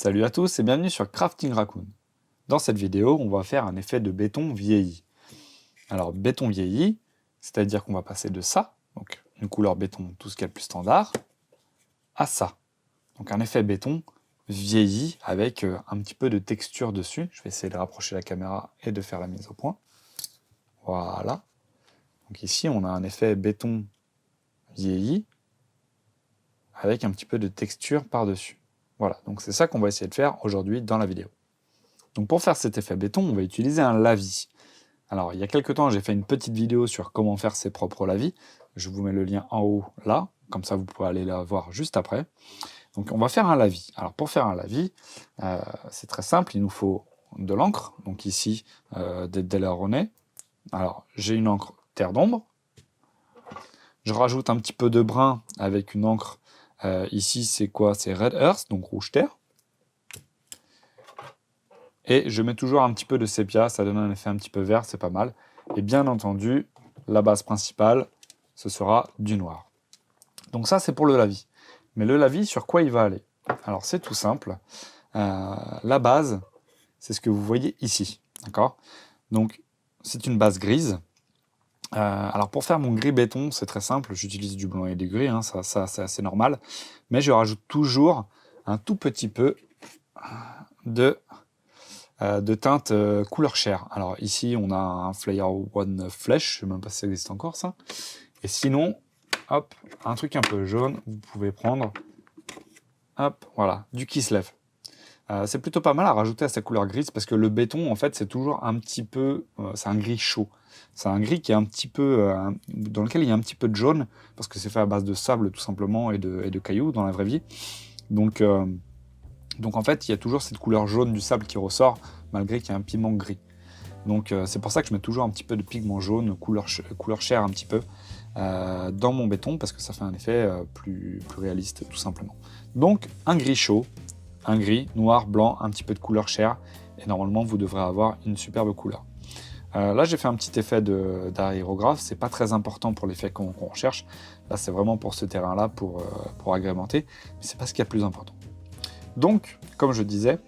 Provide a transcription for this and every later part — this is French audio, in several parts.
Salut à tous et bienvenue sur Crafting Raccoon. Dans cette vidéo, on va faire un effet de béton vieilli. Alors, béton vieilli, c'est-à-dire qu'on va passer de ça, donc une couleur béton, tout ce qu'il y a de plus standard, à ça. Donc un effet béton vieilli avec un petit peu de texture dessus. Je vais essayer de rapprocher la caméra et de faire la mise au point. Voilà. Donc ici, on a un effet béton vieilli avec un petit peu de texture par-dessus. Voilà, donc c'est ça qu'on va essayer de faire aujourd'hui dans la vidéo. Donc pour faire cet effet béton, on va utiliser un lavis. Alors il y a quelques temps, j'ai fait une petite vidéo sur comment faire ses propres lavis. Je vous mets le lien en haut là, comme ça vous pouvez aller la voir juste après. Donc on va faire un lavis. Alors pour faire un lavis, c'est très simple, il nous faut de l'encre. Donc ici, des Daler-Rowney. Alors j'ai une encre terre d'ombre. Je rajoute un petit peu de brun avec une encre. Ici c'est quoi? C'est Red Earth, donc rouge terre. Et je mets toujours un petit peu de sépia, ça donne un effet un petit peu vert, c'est pas mal. Et bien entendu, la base principale, ce sera du noir. Donc ça, c'est pour le lavis. Mais le lavis, sur quoi il va aller? Alors c'est tout simple. La base, c'est ce que vous voyez ici. D'accord? Donc c'est une base grise. Alors pour faire mon gris béton, c'est très simple. J'utilise du blanc et du gris, hein, ça c'est assez normal. Mais je rajoute toujours un tout petit peu de teinte couleur chair. Alors ici, on a un Flyer One Flesh, je ne sais même pas si ça existe encore ça. Et sinon, hop, un truc un peu jaune, vous pouvez prendre, hop, voilà, du Kislev. C'est plutôt pas mal à rajouter à sa couleur grise parce que le béton, en fait, c'est toujours un petit peu, c'est un gris chaud. C'est un gris qui est un petit peu, dans lequel il y a un petit peu de jaune parce que c'est fait à base de sable tout simplement et de cailloux dans la vraie vie. Donc en fait, il y a toujours cette couleur jaune du sable qui ressort, malgré qu'il y a un pigment gris. Donc c'est pour ça que je mets toujours un petit peu de pigment jaune, couleur chair un petit peu, dans mon béton, parce que ça fait un effet plus réaliste, tout simplement. Donc un gris chaud, un gris, noir, blanc, un petit peu de couleur chair, et normalement vous devrez avoir une superbe couleur. Là j'ai fait un petit effet d'aérographe, c'est pas très important pour l'effet qu'on recherche, là c'est vraiment pour ce terrain-là, pour agrémenter, mais c'est pas ce qu'il y a de plus important. Donc, comme je disais,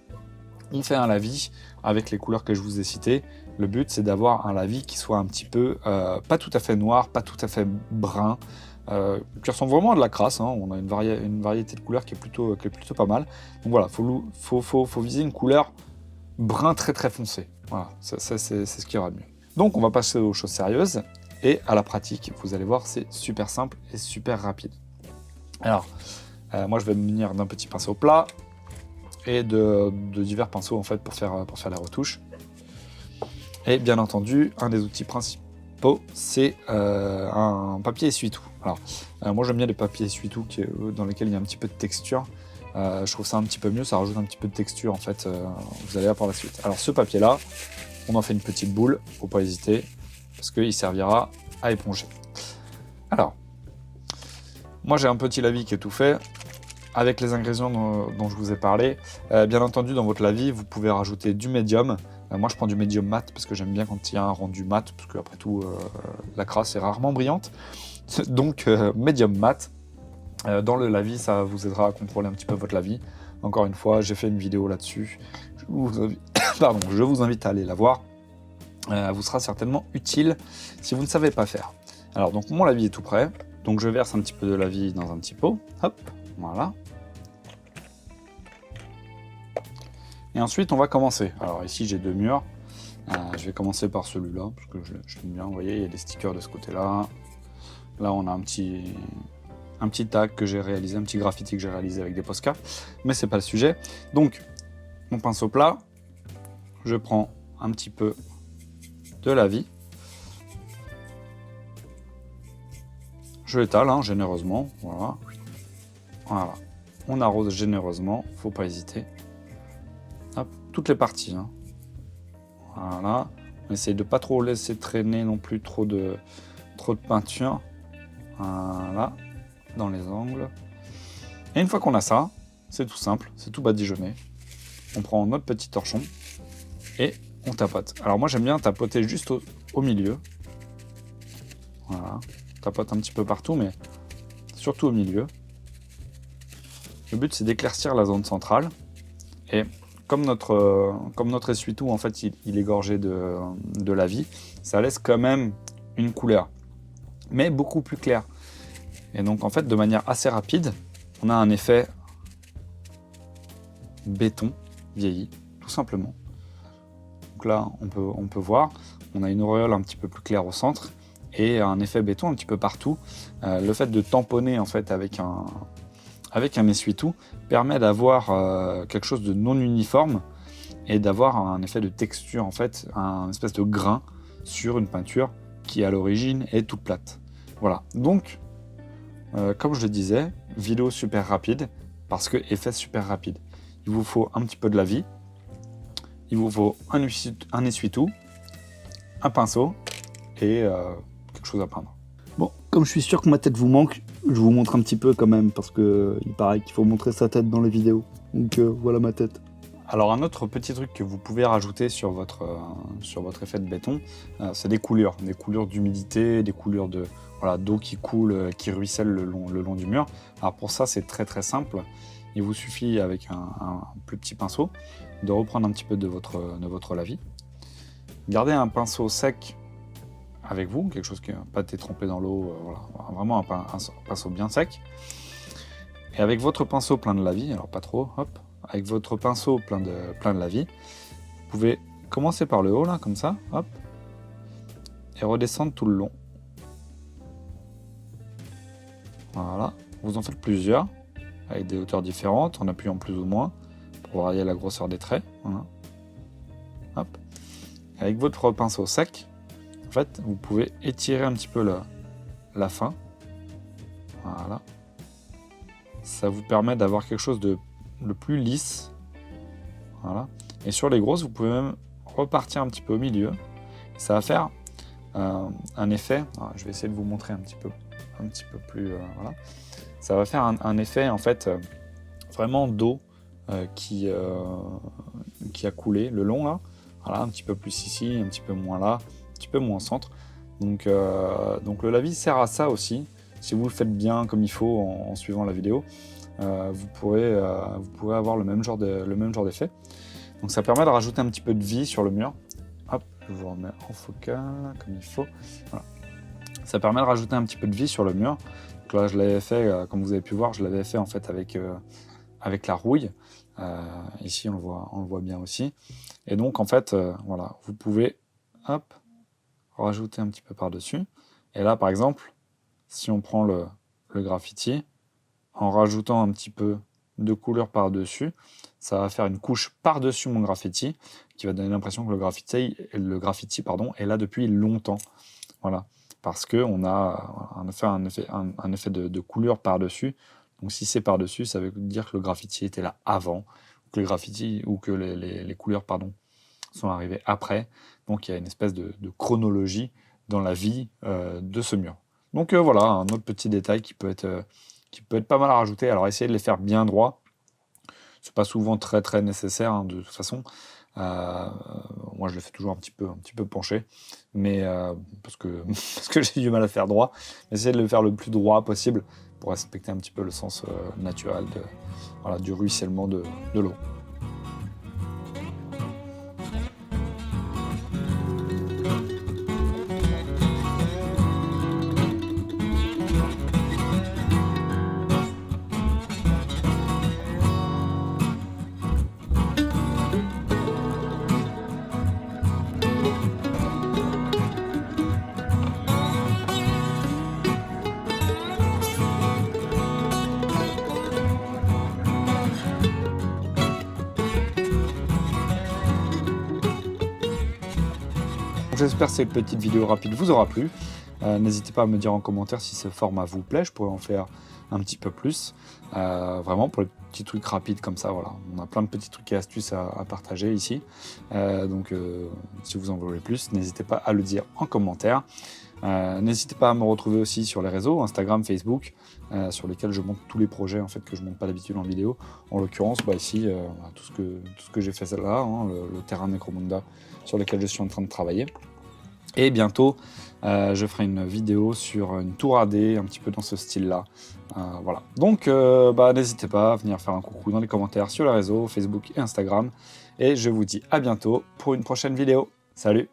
on fait un lavis avec les couleurs que je vous ai citées. Le but, c'est d'avoir un lavis qui soit un petit peu, pas tout à fait noir, pas tout à fait brun, qui ressemble vraiment à de la crasse. Hein. On a une variété de couleurs qui est plutôt pas mal. Donc voilà, faut viser une couleur brun très très foncé. Voilà, c'est ce qui ira de mieux. Donc on va passer aux choses sérieuses et à la pratique. Vous allez voir, c'est super simple et super rapide. Alors, moi je vais me munir d'un petit pinceau plat et de divers pinceaux en fait pour faire la retouche. Et bien entendu, un des outils principaux, c'est un papier essuie-tout. Alors, moi j'aime bien les papiers essuie-tout dans lesquels il y a un petit peu de texture. Je trouve ça un petit peu mieux, ça rajoute un petit peu de texture en fait. Vous allez voir par la suite. Alors ce papier-là, on en fait une petite boule, faut pas hésiter, parce qu'il servira à éponger. Alors, moi j'ai un petit lavis qui est tout fait. Avec les ingrédients dont je vous ai parlé, bien entendu dans votre lavis, vous pouvez rajouter du médium. Moi je prends du médium mat parce que j'aime bien quand il y a un rendu mat, parce qu'après tout, la crasse est rarement brillante. Donc médium mat. Dans le lavis, ça vous aidera à contrôler un petit peu votre lavis. Encore une fois, j'ai fait une vidéo là-dessus. Je vous invite à aller la voir. Elle vous sera certainement utile si vous ne savez pas faire. Alors donc mon lavis est tout prêt. Donc je verse un petit peu de lavis dans un petit pot. Hop. Voilà. Et ensuite, on va commencer. Alors ici, j'ai deux murs. Je vais commencer par celui-là, parce que je l'aime bien. Vous voyez, il y a des stickers de ce côté-là. Là, on a un petit tag que j'ai réalisé, un petit graffiti que j'ai réalisé avec des Posca. Mais c'est pas le sujet. Donc, mon pinceau plat, je prends un petit peu de lavis. Je l'étale généreusement. Voilà. Voilà, on arrose généreusement, faut pas hésiter. Hop, toutes les parties. Hein. Voilà, on essaye de pas trop laisser traîner non plus trop de peinture. Voilà, dans les angles. Et une fois qu'on a ça, c'est tout simple, c'est tout badigeonné. On prend notre petit torchon et on tapote. Alors moi j'aime bien tapoter juste au milieu. Voilà, on tapote un petit peu partout, mais surtout au milieu. Le but, c'est d'éclaircir la zone centrale Et comme notre essuie-tout, en fait, il est gorgé de la vie, ça laisse quand même une couleur, mais beaucoup plus claire. Et donc, en fait, de manière assez rapide, on a un effet béton vieilli, tout simplement. Donc là, on peut voir, on a une auréole un petit peu plus claire au centre et un effet béton un petit peu partout. Le fait de tamponner, en fait, avec un essuie-tout permet d'avoir quelque chose de non uniforme et d'avoir un effet de texture, en fait, un espèce de grain sur une peinture qui, à l'origine, est toute plate. Voilà. Donc, comme je le disais, vidéo super rapide parce que effet super rapide. Il vous faut un petit peu de la vie, il vous faut un essuie-tout, un pinceau et quelque chose à peindre. Bon, comme je suis sûr que ma tête vous manque, je vous montre un petit peu quand même, parce que il paraît qu'il faut montrer sa tête dans les vidéos. Donc voilà ma tête. Alors un autre petit truc que vous pouvez rajouter sur votre effet de béton, c'est des coulures d'humidité, des coulures d'eau qui coule, qui ruisselle le long du mur. Alors pour ça, c'est très très simple. Il vous suffit avec un plus petit pinceau de reprendre un petit peu de votre lavis. Gardez un pinceau sec avec vous, quelque chose qui n'a pas été trempé dans l'eau, voilà, vraiment un pinceau bien sec. Et avec votre pinceau plein de lavis, alors pas trop, hop, avec votre pinceau plein de lavis, vous pouvez commencer par le haut, là, comme ça, hop, et redescendre tout le long. Voilà, vous en faites plusieurs, avec des hauteurs différentes, en appuyant plus ou moins, pour varier la grosseur des traits. Voilà. Hop. Et avec votre pinceau sec, en fait, vous pouvez étirer un petit peu la fin. Voilà. Ça vous permet d'avoir quelque chose de le plus lisse. Voilà. Et sur les grosses, vous pouvez même repartir un petit peu au milieu. Ça va faire un effet. Alors, je vais essayer de vous montrer un petit peu plus. Voilà. Ça va faire un effet en fait vraiment d'eau qui a coulé le long là. Voilà, un petit peu plus ici, un petit peu moins là, un petit peu moins au centre. Donc le lavis sert à ça aussi. Si vous le faites bien comme il faut en suivant la vidéo, vous pourrez avoir le même genre d'effet. Donc ça permet de rajouter un petit peu de vie sur le mur. Hop, je vous remets en focal comme il faut. Voilà. Ça permet de rajouter un petit peu de vie sur le mur. Donc là, je l'avais fait, comme vous avez pu voir, je l'avais fait en fait avec la rouille. Ici, on le voit bien aussi. Et donc en fait, voilà, vous pouvez, hop, rajouter un petit peu par-dessus. Et là, par exemple, si on prend le graffiti, en rajoutant un petit peu de couleur par-dessus, ça va faire une couche par-dessus mon graffiti, qui va donner l'impression que le graffiti est là depuis longtemps. Voilà, parce qu'on a un effet de couleur par-dessus. Donc si c'est par-dessus, ça veut dire que le graffiti était là avant, que le graffiti ou que les couleurs sont arrivées après. Donc il y a une espèce de chronologie dans la vie de ce mur. Donc voilà, un autre petit détail qui peut être pas mal à rajouter. Alors essayez de les faire bien droits. C'est pas souvent très très nécessaire de toute façon. Moi je le fais toujours un petit peu penché, mais parce que j'ai du mal à faire droit. Mais essayez de le faire le plus droit possible pour respecter un petit peu le sens naturel du ruissellement de l'eau. J'espère que cette petite vidéo rapide vous aura plu. N'hésitez pas à me dire en commentaire si ce format vous plaît, je pourrais en faire un petit peu plus. Vraiment pour les petits trucs rapides comme ça, voilà. On a plein de petits trucs et astuces à partager ici. Donc si vous en voulez plus, n'hésitez pas à le dire en commentaire. N'hésitez pas à me retrouver aussi sur les réseaux, Instagram, Facebook, sur lesquels je monte tous les projets en fait, que je ne monte pas d'habitude en vidéo. En l'occurrence, ici, tout ce que j'ai fait là, hein, le terrain Necromunda sur lequel je suis en train de travailler. Et bientôt, Je ferai une vidéo sur une tour AD, un petit peu dans ce style-là. Voilà. Donc, n'hésitez pas à venir faire un coucou dans les commentaires sur les réseaux, Facebook et Instagram. Et je vous dis à bientôt pour une prochaine vidéo. Salut!